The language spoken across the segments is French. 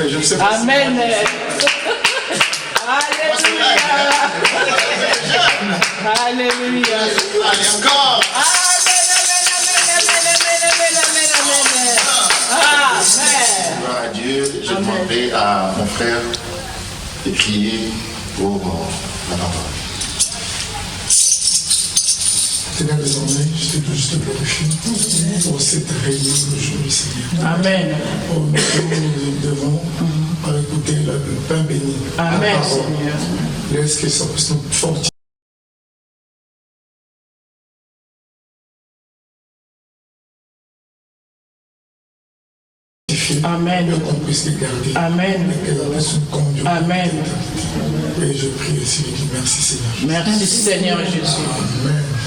Je ne sais pas. Amen. Alléluia. Alléluia. Allez, encore. Amen. Gloire à Dieu. Je demanderai à mon frère de prier pour la parole. Seigneur, désormais, je te juste glorifier pour cette réunion d'aujourd'hui, Seigneur. Amen. Nous devons écouter le pain béni. Amen, Seigneur. Laisse que ça puisse nous fortifier. Amen. Et qu'on puisse les garder. Amen. Et que puisse nous conduire. Amen. Et je prie aussi, merci Seigneur. Merci Seigneur Jésus.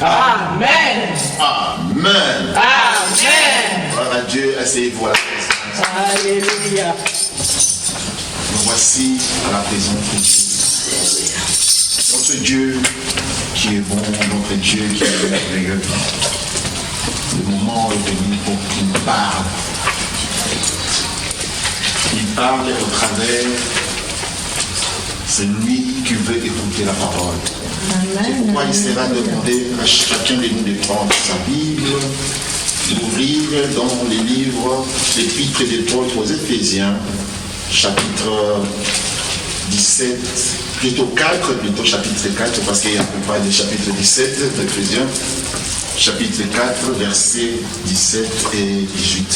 Amen. Amen. Amen. Amen. Gloire à Dieu, asseyez-vous à la présence. Alléluia. Nous voici à la présence de Dieu. Notre Dieu qui est bon, notre Dieu qui est merveilleux. Le moment est venu pour qu'il nous parle. Il parle au travers. C'est lui qui veut écouter la parole. C'est pourquoi il sera demandé à chacun de nous de prendre sa Bible, d'ouvrir dans les livres, l'épître de Paul aux Éphésiens, chapitre 17, plutôt chapitre 4, parce qu'il y a à peu près des chapitres 17 d'Éphésiens, chapitre 4, versets 17 et 18.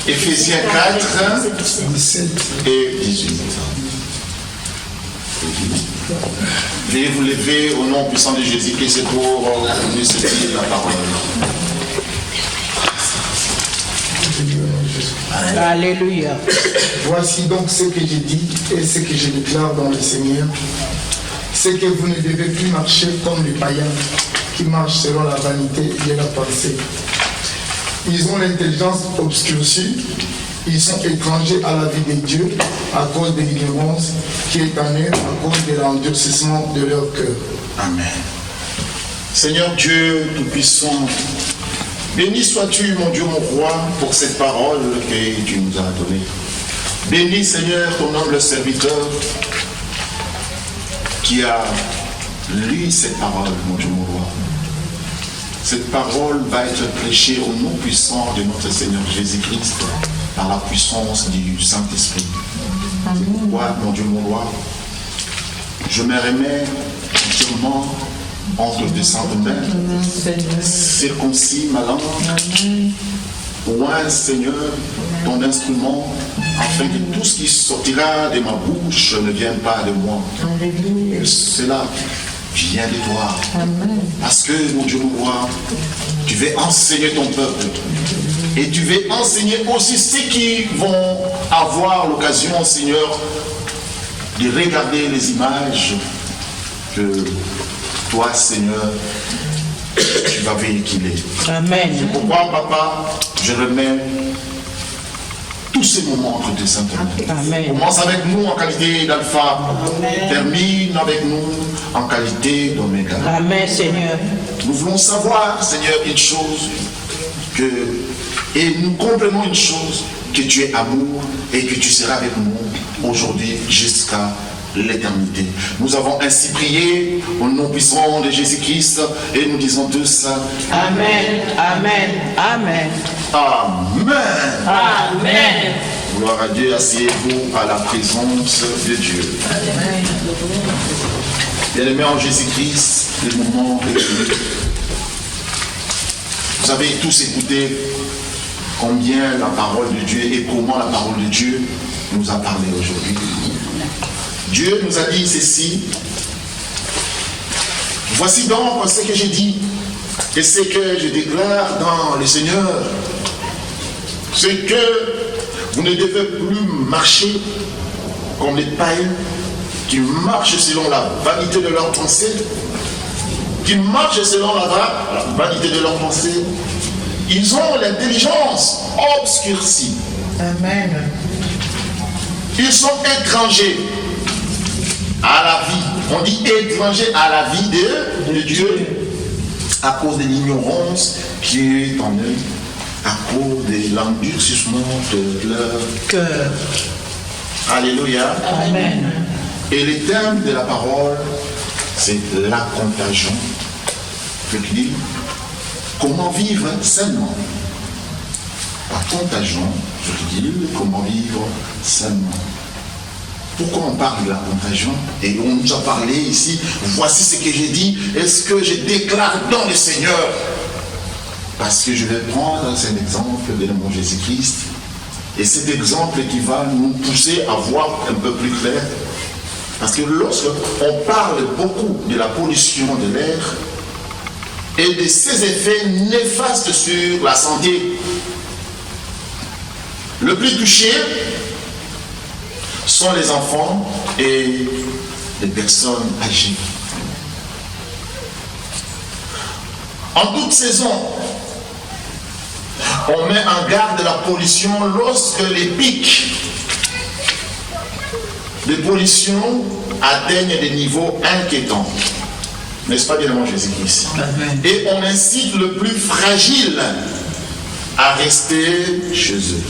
Éphésiens 4, 17 et 18. Veuillez vous lever au nom puissant de Jésus-Christ pour nous saisir la parole. Alléluia. Voici donc ce que j'ai dit et ce que je déclare dans le Seigneur. C'est que vous ne devez plus marcher comme les païens qui marchent selon la vanité de la pensée. Ils ont l'intelligence obscurcie, ils sont étrangers à la vie de Dieu à cause de l'ignorance qui est en eux, à cause de l'endurcissement de leur cœur. Amen. Seigneur Dieu Tout-Puissant, béni sois-tu, mon Dieu, mon roi, pour cette parole que tu nous as donnée. Bénis, Seigneur, ton humble serviteur qui a lu cette parole, mon Dieu, mon roi. Cette parole va être prêchée au nom puissant de notre Seigneur Jésus-Christ par la puissance du Saint-Esprit. C'est pourquoi, mon Dieu, mon roi, je me remets entièrement entre deux saintes mains, circoncis ma langue, oint, Seigneur, ton instrument, afin que tout ce qui sortira de ma bouche ne vienne pas de moi. Cela vient de toi. Parce que, mon Dieu, mon roi, tu veux enseigner ton peuple. Et tu veux enseigner aussi ceux qui vont avoir l'occasion, Seigneur, de regarder les images que toi, Seigneur, tu vas véhiculer. Amen. C'est pourquoi, Papa, je remets tous ces moments entre tes saintes mains. Amen. Commence avec nous en qualité d'alpha. Termine avec nous en qualité d'oméga. Amen, Seigneur. Nous voulons savoir, Seigneur, une chose, et nous comprenons une chose, que tu es amour et que tu seras avec nous aujourd'hui jusqu'à l'éternité. Nous avons ainsi prié au nom puissant de Jésus-Christ et nous disons tous Amen, Amen, Amen. Amen. Amen. Gloire à Dieu, asseyez-vous à la présence de Dieu. Bien-aimés en Jésus-Christ, le moment est venu. Vous avez tous écouté combien la parole de Dieu et comment la parole de Dieu nous a parlé aujourd'hui. Dieu nous a dit ceci. Voici donc ce que j'ai dit et ce que je déclare dans le Seigneur. C'est que vous ne devez plus marcher comme les païens qui marchent selon la vanité de leurs pensées. qui marchent selon la vanité de leur pensée. Ils ont l'intelligence obscurcie. Amen. Ils sont étrangers à la vie. On dit étrangers à la vie de Dieu à cause de l'ignorance qui est en eux, à cause de l'endurcissement de leur Cœur. Alléluia. Amen. Et le thème de la parole, c'est la contagion. Je dis, comment vivre sainement. La contagion, je dis, comment vivre sainement. Pourquoi on parle de la contagion? Et on nous a parlé ici, voici ce que j'ai dit, est-ce que je déclare dans le Seigneur? Parce que je vais prendre cet exemple de mon Jésus-Christ, et cet exemple qui va nous pousser à voir un peu plus clair. Parce que lorsqu'on parle beaucoup de la pollution de l'air et de ses effets néfastes sur la santé, le plus touché sont les enfants et les personnes âgées. En toute saison, on met en garde de la pollution lorsque les pics de pollution atteignent des niveaux inquiétants. N'est-ce pas, bien-aimé Jésus-Christ? Et on incite le plus fragile à rester chez eux.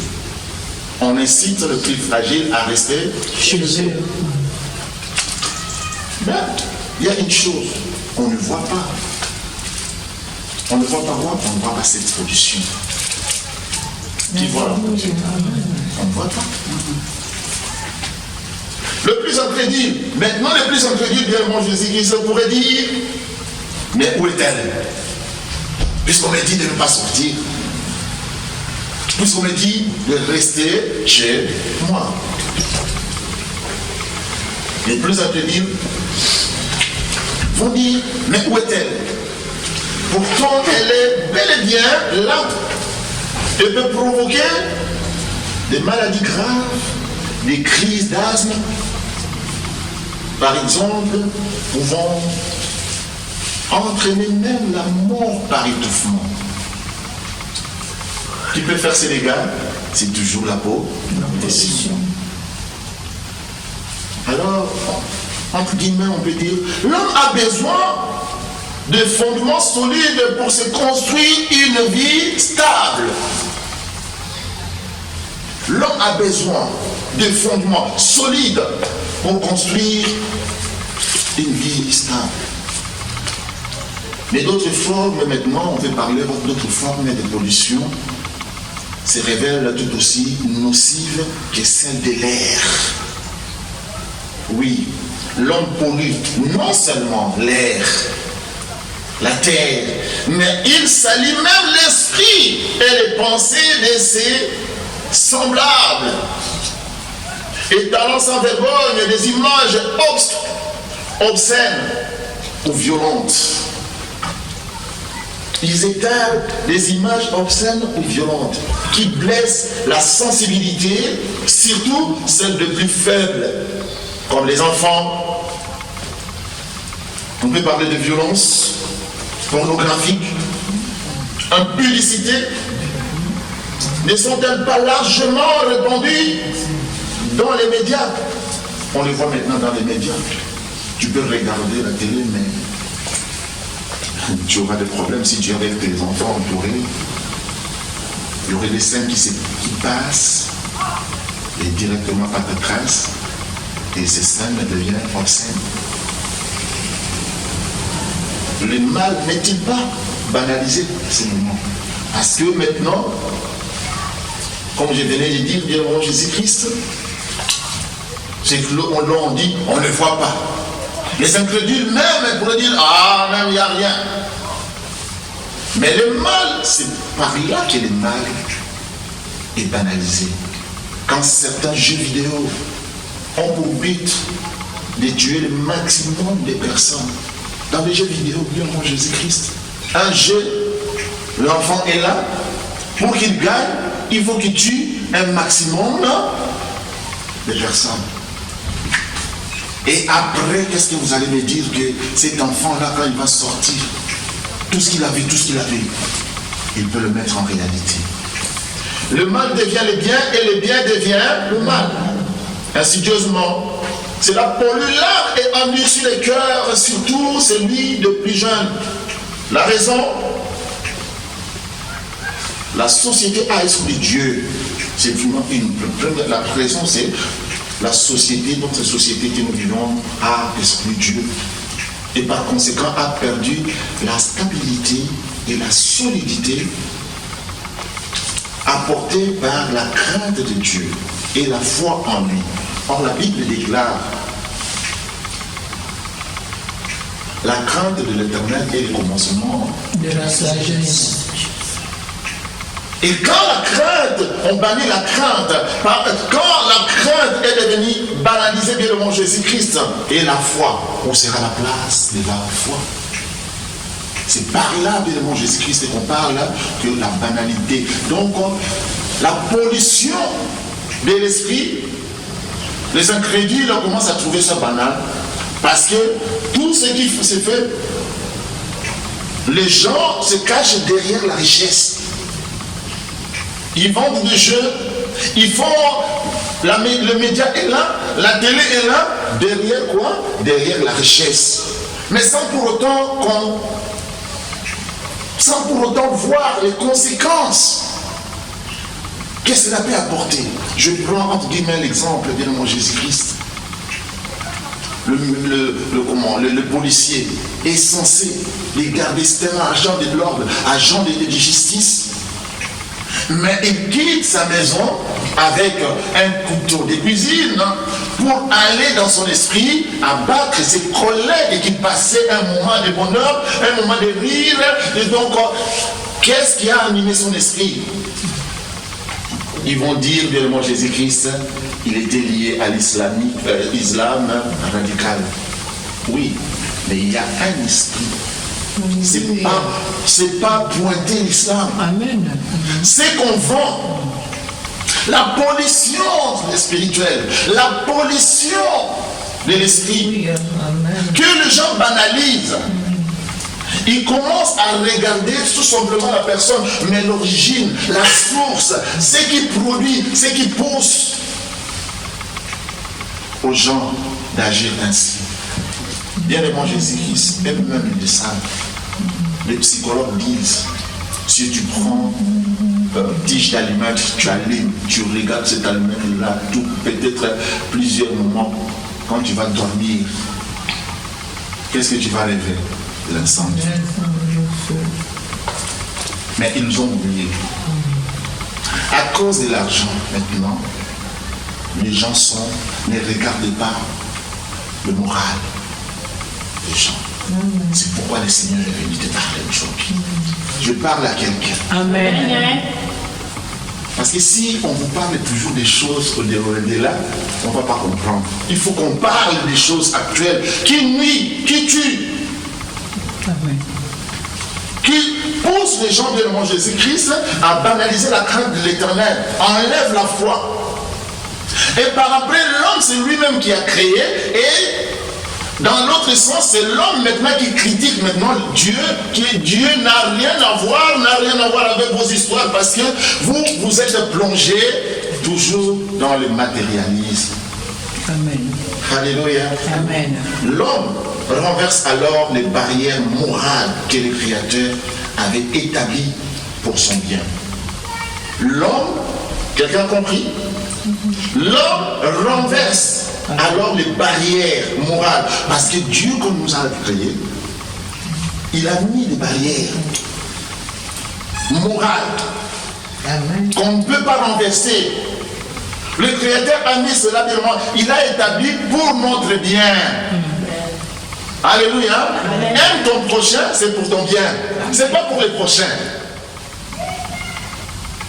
On incite le plus fragile à rester Chez eux. Mais il y a une chose, on ne voit pas. On ne voit pas quoi? On ne voit pas cette pollution. Qui voit la pollution? On ne voit pas. Le plus incrédule, maintenant le plus incrédule, bien mon Jésus-Christ pourrait dire, mais où est-elle? Puisqu'on me dit de ne pas sortir, puisqu'on me dit de rester chez moi. Les plus incrédules vont dire, mais où est-elle? Pourtant, elle est bel et bien là. Elle peut provoquer des maladies graves, des crises d'asthme, par exemple, pouvant entraîner même la mort par étouffement. Qui peut faire ces dégâts? C'est toujours la peau décision. Alors, entre guillemets, on peut dire, l'homme a besoin de fondements solides pour se construire une vie stable. L'homme a besoin de fondements solides pour construire une vie stable. Mais d'autres formes, maintenant, on veut parler d'autres formes de pollution, se révèlent tout aussi nocives que celles de l'air. Oui, l'homme pollue non seulement l'air, la terre, mais il salit même l'esprit et les pensées de ses semblables, étalant sans vergogne des images obscènes ou violentes. Ils étalent des images obscènes ou violentes qui blessent la sensibilité, surtout celle de plus faibles, comme les enfants. On peut parler de violence pornographique, impudicité. Ne sont-elles pas largement répandues dans les médias? On les voit maintenant dans les médias. Tu peux regarder la télé, mais tu auras des problèmes si tu avais tes enfants entourés. Il y aurait des scènes qui passent et directement par ta trace, et ces scènes deviennent obscènes. Le mal n'est-il pas banalisé à ce moment? Parce que maintenant, comme je venais de dire, bien mon Jésus-Christ, c'est que l'on dit, on ne voit pas. Les incrédules même pourraient dire, ah, même il n'y a rien. Mais le mal, c'est par là que le mal est banalisé. Quand certains jeux vidéo ont pour but de tuer le maximum de personnes, dans les jeux vidéo, bien mon Jésus-Christ, un jeu, l'enfant est là, pour qu'il gagne, il faut qu'il tue un maximum de personnes. Et après, qu'est-ce que vous allez me dire que cet enfant-là, quand il va sortir, tout ce qu'il a vu, il peut le mettre en réalité. Le mal devient le bien et le bien devient le mal. Insidieusement. Cela pollue l'âme et endurcit le cœur, surtout celui de plus jeune. La raison, la société a esprit de Dieu. C'est vraiment la raison, c'est la société, notre société que nous vivons a esprit de Dieu. Et par conséquent a perdu la stabilité et la solidité apportée par la crainte de Dieu et la foi en lui. Or la Bible déclare: la crainte de l'Éternel est le commencement de la sagesse. Et quand la crainte, on bannit la crainte, quand la crainte est devenue banalisée, bien devant Jésus-Christ, et la foi, où sera la place de la foi? C'est par là, bien devant Jésus-Christ, qu'on parle de la banalité. Donc, la pollution de l'esprit, les incrédules commencent à trouver ça banal, parce que tout ce qui se fait, les gens se cachent derrière la richesse. Ils vendent des jeux, ils font, le média est là, la télé est là, derrière quoi? Derrière la richesse. Mais sans pour autant voir les conséquences que cela peut apporter. Je prends entre guillemets l'exemple de mon Jésus-Christ. Le policier est censé les garder, c'est un agent de l'ordre, agent de justice. Mais il quitte sa maison avec un couteau de cuisine pour aller dans son esprit abattre ses collègues qui passaient un moment de bonheur, un moment de rire. Et donc, qu'est-ce qui a animé son esprit? Ils vont dire, bien évidemment, Jésus-Christ, il était lié à l'islam radical. Oui, mais il y a un esprit. C'est pas pointer l'islam. Amen. C'est qu'on vend la pollution spirituelle, la pollution de l'esprit, que les gens banalisent. Ils commencent à regarder tout simplement la personne, mais l'origine, la source, ce qui produit, ce qui pousse aux gens d'agir ainsi. Bien aimant Jésus-Christ, même le savent. Les psychologues disent, si tu prends tige d'aliment, tu allumes, tu regardes cet aliment-là, peut-être plusieurs moments, quand tu vas dormir, qu'est-ce que tu vas rêver? L'incendie. Mais ils ont oublié. À cause de l'argent, maintenant, les gens ne regardent pas le moral des gens. C'est pourquoi le Seigneur est venu te parler aujourd'hui. Je parle à quelqu'un. Amen. Parce que si on vous parle toujours des choses au-delà, on ne va pas comprendre. Il faut qu'on parle des choses actuelles qui nuisent, qui tuent. Amen. Qui poussent les gens de mon Jésus-Christ à banaliser la crainte de l'Éternel, enlève la foi. Et par après, l'homme, c'est lui-même qui a créé, et dans l'autre sens, c'est l'homme maintenant qui critique maintenant Dieu, qui Dieu n'a rien à voir avec vos histoires, parce que vous êtes plongé toujours dans le matérialisme. Amen. Alléluia. Amen. L'homme renverse alors les barrières morales que le Créateur avait établies pour son bien. L'homme, quelqu'un a compris? L'homme renverse alors les barrières morales, parce que Dieu, comme nous a créé, il a mis des barrières morales qu'on ne peut pas renverser. Le Créateur a mis cela devant, il a établi pour notre bien. Alléluia. Aime ton prochain, c'est pour ton bien. C'est pas pour les prochains.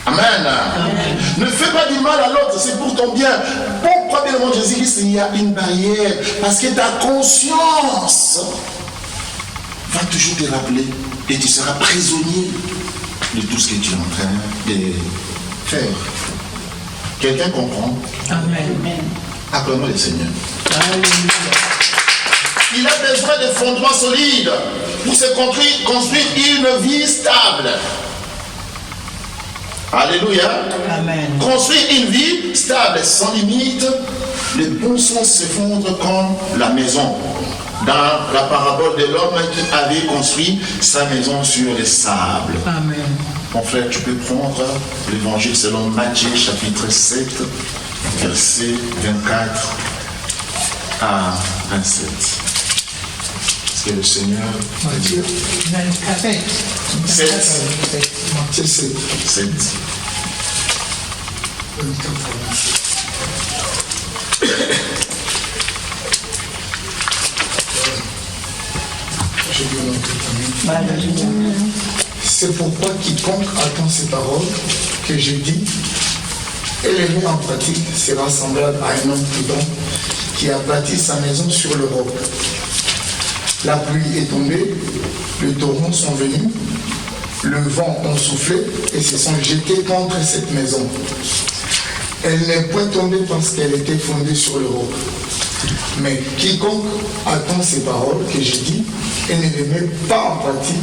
Amen. Amen. Ne fais pas du mal à l'autre, c'est pour ton bien. Pourquoi, bien devant Jésus-Christ, il y a une barrière? Parce que ta conscience va toujours te rappeler et tu seras prisonnier de tout ce que tu es en train de faire. Quelqu'un comprend? Amen. Acclamons le Seigneur. Il a besoin de fondements solides pour se construire une vie stable. Alléluia. Amen. Construire une vie stable, sans limite. Les bons sens s'effondrent comme la maison. Dans la parabole de l'homme qui avait construit sa maison sur les sables. Amen. Mon frère, tu peux prendre l'évangile selon Matthieu chapitre 7, verset 24 à 27. Parce que le Seigneur a dit. 24. 7. Matthieu 7. 7. 24 à 27. Je dis au nom de Dieu. C'est pourquoi quiconque attend ces paroles que je dis et les met en pratique sera semblable à un homme prudent qui a bâti sa maison sur le roc. La pluie est tombée, les torrents sont venus, le vent a soufflé et se sont jetés contre cette maison. Elle n'est point tombée parce qu'elle était fondée sur le roc. Mais quiconque attend ces paroles que je dis et ne les met pas en pratique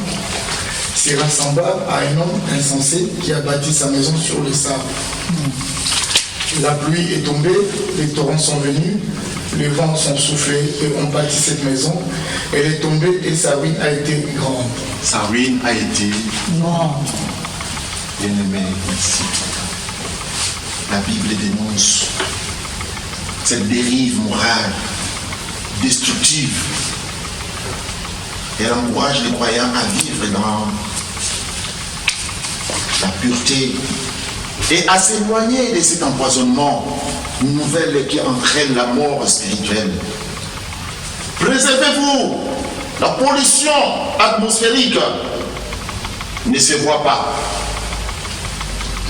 sera semblable à un homme insensé qui a bâti sa maison sur le sable. La pluie est tombée, les torrents sont venus, les vents sont soufflés et ont bâti cette maison. Elle est tombée et sa ruine a été grande. Sa ruine a été Non. bien-aimée ici. La Bible dénonce cette dérive morale, destructive. Elle encourage les croyants à vivre dans la pureté et à s'éloigner de cet empoisonnement nouvelle qui entraîne la mort spirituelle. Préservez-vous. La pollution atmosphérique ne se voit pas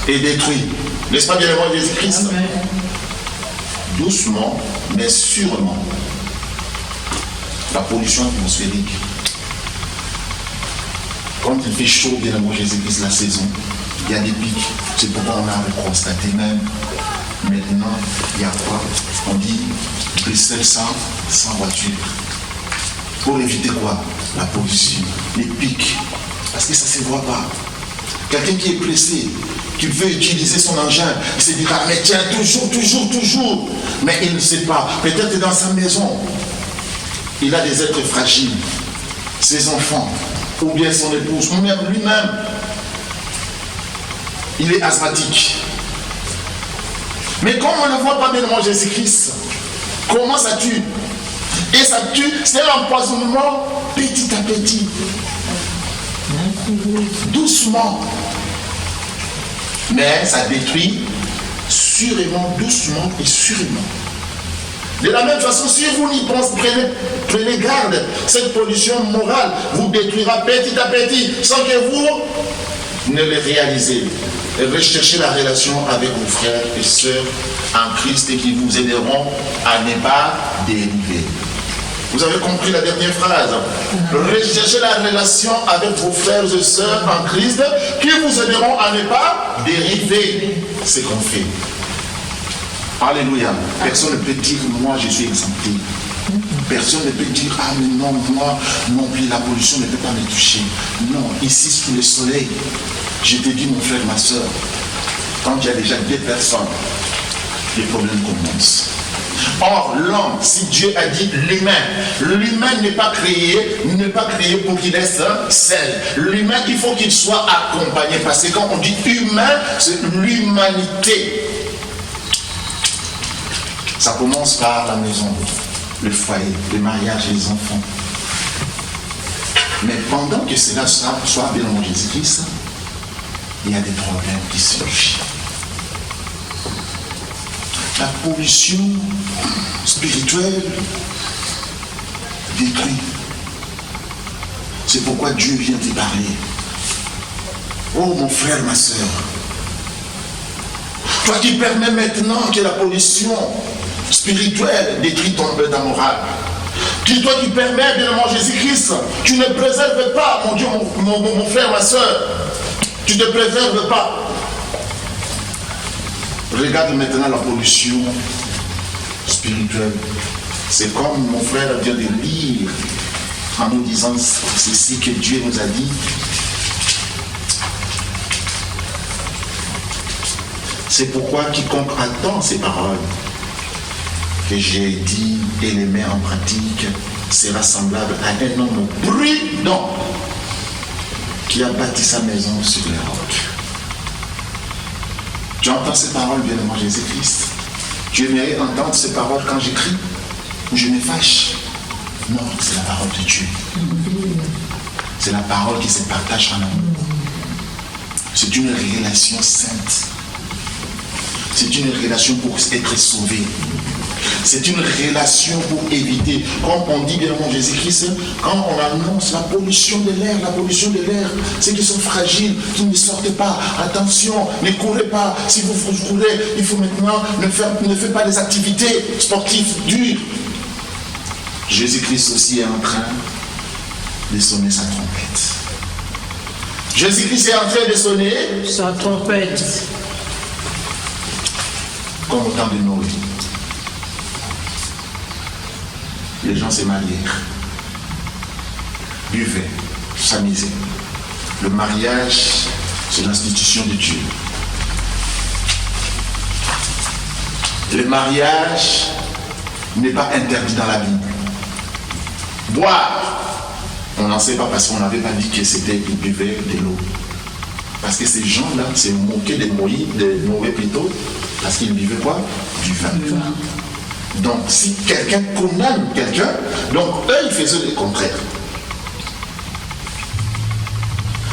et détruit. N'est-ce pas bien le nom de Jésus-Christ? Doucement, mais sûrement. La pollution atmosphérique. Quand il fait chaud, bien le nom de Jésus-Christ, la saison, il y a des pics. C'est pourquoi on a constaté même. Maintenant, il y a quoi? On dit Bruxelles sans voiture. Pour éviter quoi? La pollution, les pics. Parce que ça ne se voit pas. Quelqu'un qui est pressé, qui veut utiliser son engin, il se dira, mais tiens, toujours. Mais il ne sait pas. Peut-être dans sa maison, il a des êtres fragiles, ses enfants, ou bien son épouse, ou même lui-même. Il est asthmatique. Mais comme on ne voit pas bien le Jésus-Christ, comment ça tue? Et ça tue, c'est l'empoisonnement petit à petit. Doucement. Mais ça détruit sûrement, doucement et sûrement. De la même façon, si vous n'y pensez, prenez garde, cette pollution morale vous détruira petit à petit sans que vous ne le réalisez. Et recherchez la relation avec vos frères et sœurs en Christ et qui vous aideront à ne pas dériver. Vous avez compris la dernière phrase? Recherchez la relation avec vos frères et sœurs en Christ qui vous aideront à ne pas dériver. C'est ce qu'on fait. Alléluia. Personne ne peut dire, moi je suis exempté. Personne ne peut dire, ah mais non, moi non plus, la pollution ne peut pas me toucher. Non, ici sous le soleil, je te dis mon frère, ma soeur, quand il y a déjà 2 personnes, les problèmes commencent. Or, l'homme, si Dieu a dit l'humain n'est pas créé pour qu'il reste seul. L'humain, il faut qu'il soit accompagné. Parce que quand on dit humain, c'est l'humanité. Ça commence par la maison, le foyer, le mariage et les enfants. Mais pendant que cela soit bien en Jésus-Christ, il y a des problèmes qui surgissent. La pollution spirituelle détruit. C'est pourquoi Dieu vient te parler. Oh mon frère, ma soeur, toi qui permets maintenant que la pollution spirituelle détruit ton état moral, toi qui permets, bien mon Jésus-Christ, tu ne préserves pas, mon Dieu, mon frère, ma soeur, tu ne préserves pas. Regarde maintenant la pollution spirituelle C'est comme mon frère vient de lire en nous disant ceci que Dieu nous a dit. C'est pourquoi quiconque attend ces paroles que j'ai dit et les met en pratique sera semblable à un homme prudent qui a bâti sa maison sur les rocs. Tu entends ces paroles, bien-aimé Jésus-Christ? Tu aimerais entendre ces paroles quand j'écris ou je me fâche? Non, c'est la parole de Dieu. C'est la parole qui se partage en amour. C'est une relation sainte. C'est une relation pour être sauvé. C'est une relation pour éviter, comme on dit bien mon Jésus-Christ, quand on annonce la pollution de l'air, ceux qui sont fragiles, qui ne sortent pas, attention, ne courez pas. Si vous courez, il faut maintenant ne faire pas des activités sportives dures. Jésus-Christ aussi est en train de sonner sa trompette. Jésus-Christ est en train de sonner Sa trompette. comme au temps de Noé. Les gens se marièrent, buvaient, s'amusaient. Le mariage, c'est l'institution de Dieu. Le mariage n'est pas interdit dans la Bible. Boire, on n'en sait pas parce qu'on n'avait pas dit que c'était qu'ils buvaient de l'eau. Parce que ces gens-là se moquaient de Noé plutôt, parce qu'ils buvaient quoi? Du vin. Donc si quelqu'un condamne quelqu'un, donc eux ils faisaient le contraire.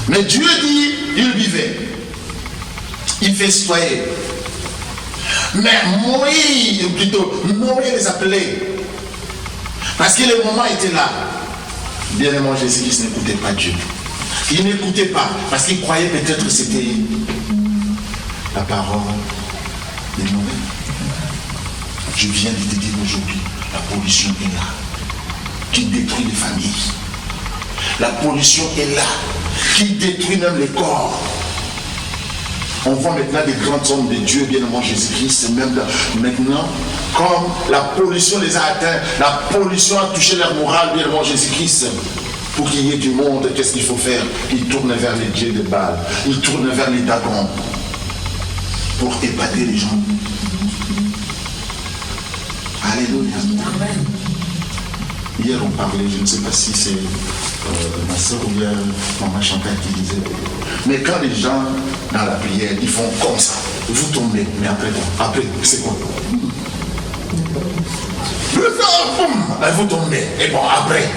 Mais Dieu dit, ils buvaient. Il festoyait. Mais Moïse, plutôt, Noé les appelait. Parce que le moment était là. Bien-aimé Jésus-Christ n'écoutait pas Dieu. Il n'écoutait pas, parce qu'il croyait peut-être que c'était la parole de Noé. Je viens de te dire aujourd'hui, la pollution est là, qui détruit les familles. La pollution est là, qui détruit même les corps. On voit maintenant des grands hommes de Dieu, bien-aimé Jésus-Christ, même là, maintenant, comme la pollution les a atteints, la pollution a touché leur morale, bien-aimé Jésus-Christ. Pour qu'il y ait du monde, qu'est-ce qu'il faut faire? Ils tournent vers les dieux de Baal, ils tournent vers les Dagons pour épater les gens. Alléluia. Hier on parlait, je ne sais pas si c'est ma soeur ou bien maman Chantal qui disait, mais quand les gens dans la prière ils font comme ça, vous tombez, mais après c'est quoi? Vous tombez, et bon après.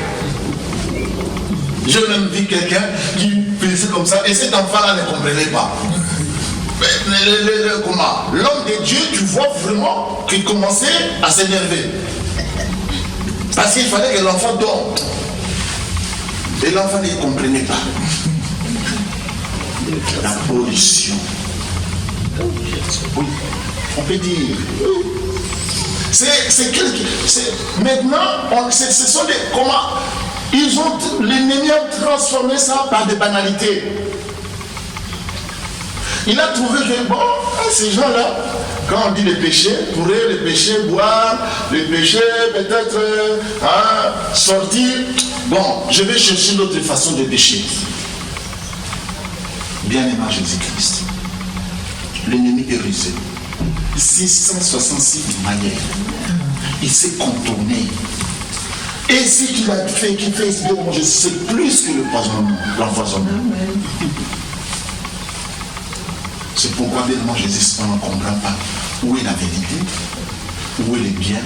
J'ai même vu quelqu'un qui faisait comme ça, et cet enfant-là ne comprenait pas. Comment? L'homme de Dieu, tu vois vraiment qu'il commençait à s'énerver. Parce qu'il fallait que l'enfant dorme. Et l'enfant ne comprenait pas. La pollution. Oui, on peut dire. Maintenant, ce sont des. Comment? L'ennemi a transformé ça par des banalités. Il a trouvé que, bon, ces gens-là, quand on dit les péchés, pour eux, les péchés, boire, les péchés, peut-être, sortir. Bon, je vais chercher d'autres façons de pécher. Bien-aimé Jésus-Christ, l'ennemi est rusé. 666 manières. Il s'est contourné. Et ce qu'il a fait, c'est plus que l'empoisonnement. C'est pourquoi, bien moi, Jésus, on ne comprend pas où est la vérité, où est le bien.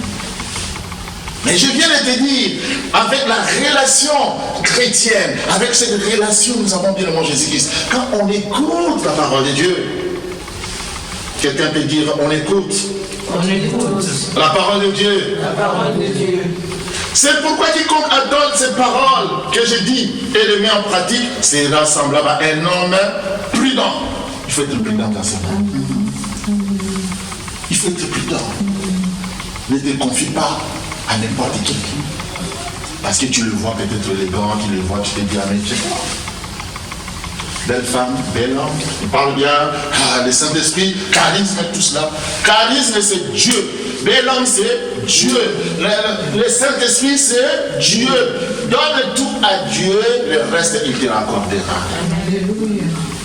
Mais je viens de te dire, avec la relation chrétienne, avec cette relation, nous avons bien moi Jésus-Christ. Quand on écoute la parole de Dieu, quelqu'un peut dire, on écoute. On écoute la parole de Dieu. La parole de Dieu. C'est pourquoi quiconque adonne ces paroles que je dis et les met en pratique sera semblable à un homme prudent. Il faut être prudent dans ce monde. Il faut être prudent. Ne te confie pas à n'importe qui. Parce que tu le vois peut-être élégant, tu le vois, tu te dis, ah mais tu sais quoi? Belle femme, bel homme, il parle bien, le Saint-Esprit, charisme, tout cela. Charisme, c'est Dieu. bel homme c'est Dieu. Le Saint-Esprit c'est Dieu. Donne tout à Dieu, le reste il te raccordera.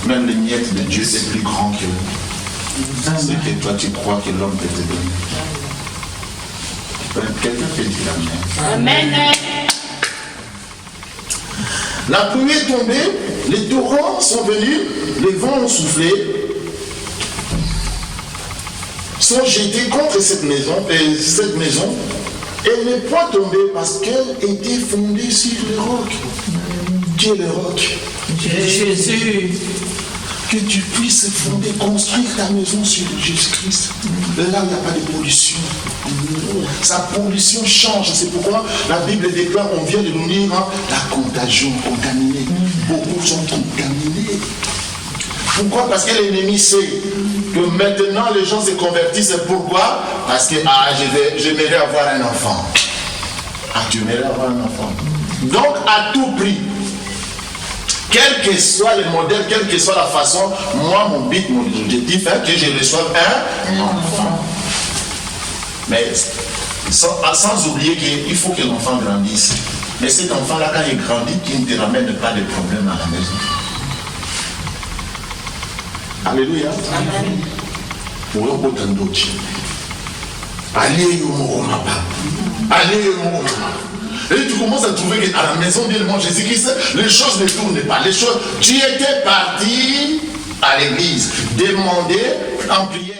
Même les miettes de Dieu c'est plus grand que ce que toi tu crois que l'homme peut te donner. Quelqu'un peut dire Amen. Amen. La pluie est tombée, les torrents sont venus, les vents ont soufflé, sont jetés contre cette maison, et elle n'est pas tombée parce qu'elle était fondée sur le roc. Qui est le roc? Jésus. Que tu puisses fonder, construire ta maison sur Jésus-Christ. Là, il n'y a pas de pollution. Sa pollution change. C'est pourquoi la Bible déclare, on vient de nous lire, hein, la contagion contaminée. Beaucoup sont contaminés. Pourquoi? Parce que l'ennemi sait que maintenant les gens se convertissent. Pourquoi? Parce que j'aimerais avoir un enfant. Tu aimerais avoir un enfant. Donc à tout prix, quel que soit le modèle, quelle que soit la façon, moi, mon objectif est que je reçoive un enfant. Mais sans oublier qu'il faut que l'enfant grandisse. Mais cet enfant-là, quand il grandit, qu'il ne te ramène pas de problème à la maison. Alléluia. Amen. Et tu commences à trouver qu'à la maison de Jésus-Christ, les choses ne tournent pas. Tu étais parti à l'église, demander en prière.